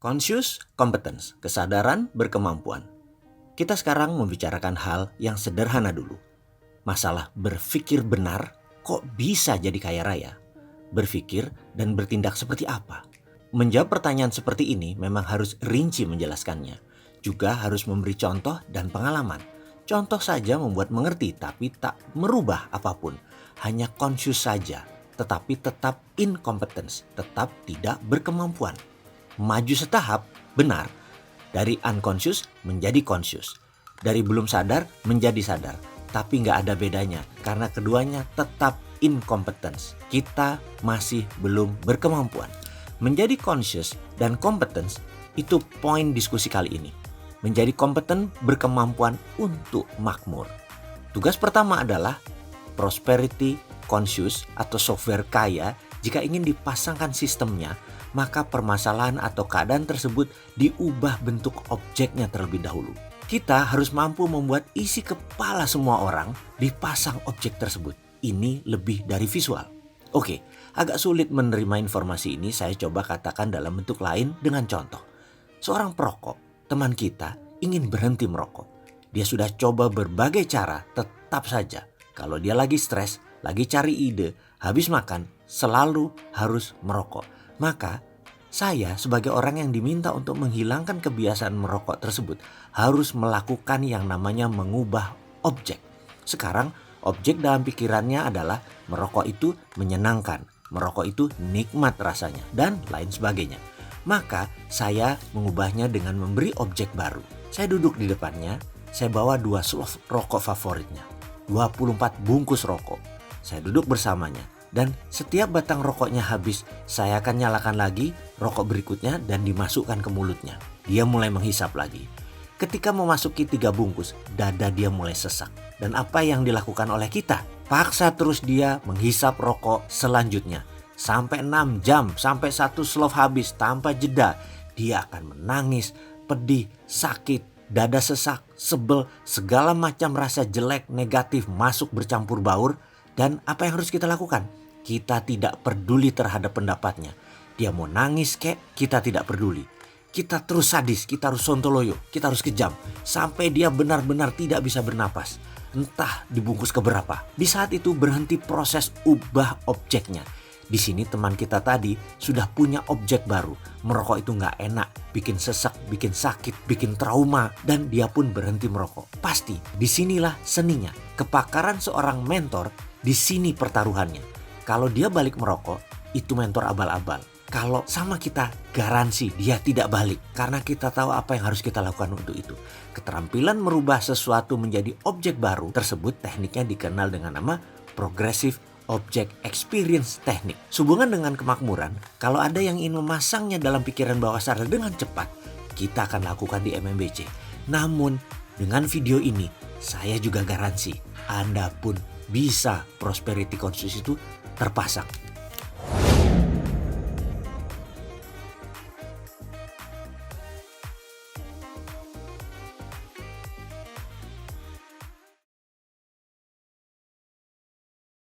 Conscious competence, kesadaran berkemampuan. Kita sekarang membicarakan hal yang sederhana dulu. Masalah berpikir benar kok bisa jadi kaya raya? Berpikir dan bertindak seperti apa? Menjawab pertanyaan seperti ini memang harus rinci menjelaskannya. Juga harus memberi contoh dan pengalaman. Contoh saja membuat mengerti tapi tak merubah apapun. Hanya conscious saja, tetapi tetap incompetence, tetap tidak berkemampuan. Maju setahap, benar. Dari unconscious menjadi conscious. Dari belum sadar menjadi sadar. Tapi nggak ada bedanya karena keduanya tetap incompetence. Kita masih belum berkemampuan. Menjadi conscious dan competence itu poin diskusi kali ini. Menjadi kompeten berkemampuan untuk makmur. Tugas pertama adalah prosperity conscious atau software kaya. Jika ingin dipasangkan sistemnya, maka permasalahan atau keadaan tersebut diubah bentuk objeknya terlebih dahulu. Kita harus mampu membuat isi kepala semua orang dipasang objek tersebut. Ini lebih dari visual. Oke, agak sulit menerima informasi ini, saya coba katakan dalam bentuk lain dengan contoh. Seorang perokok, teman kita, ingin berhenti merokok. Dia sudah coba berbagai cara, tetap saja. Kalau dia lagi stres, lagi cari ide, habis makan, selalu harus merokok. Maka saya sebagai orang yang diminta untuk menghilangkan kebiasaan merokok tersebut harus melakukan yang namanya mengubah objek. Sekarang objek dalam pikirannya adalah merokok itu menyenangkan, merokok itu nikmat rasanya, dan lain sebagainya. Maka saya mengubahnya dengan memberi objek baru. Saya duduk di depannya, saya bawa 2 slov rokok favoritnya, 24 bungkus rokok. Saya duduk bersamanya. Dan setiap batang rokoknya habis, saya akan nyalakan lagi rokok berikutnya dan dimasukkan ke mulutnya. Dia mulai menghisap lagi. Ketika memasuki 3 bungkus, dada dia mulai sesak. Dan apa yang dilakukan oleh kita? Paksa terus dia menghisap rokok selanjutnya. Sampai 6 jam, sampai 1 slov habis tanpa jeda. Dia akan menangis, pedih, sakit, dada sesak, sebel, segala macam rasa jelek, negatif masuk bercampur baur. Dan apa yang harus kita lakukan? Kita tidak peduli terhadap pendapatnya. Dia mau nangis kek, kita tidak peduli. Kita terus sadis, kita harus sontoloyo, kita harus kejam. Sampai dia benar-benar tidak bisa bernapas. Entah dibungkus keberapa. Di saat itu berhenti proses ubah objeknya. Di sini teman kita tadi sudah punya objek baru. Merokok itu nggak enak, bikin sesak, bikin sakit, bikin trauma. Dan dia pun berhenti merokok. Pasti, disinilah seninya. Kepakaran seorang mentor, di sini pertaruhannya. Kalau dia balik merokok, itu mentor abal-abal. Kalau sama kita, garansi dia tidak balik. Karena kita tahu apa yang harus kita lakukan untuk itu. Keterampilan merubah sesuatu menjadi objek baru tersebut tekniknya dikenal dengan nama Progressive Object Experience Technique. Sehubungan dengan kemakmuran, kalau ada yang ingin memasangnya dalam pikiran bawah sadar dengan cepat, kita akan lakukan di MMBC. Namun, dengan video ini, saya juga garansi Anda pun bisa prosperity conscious itu terpasang.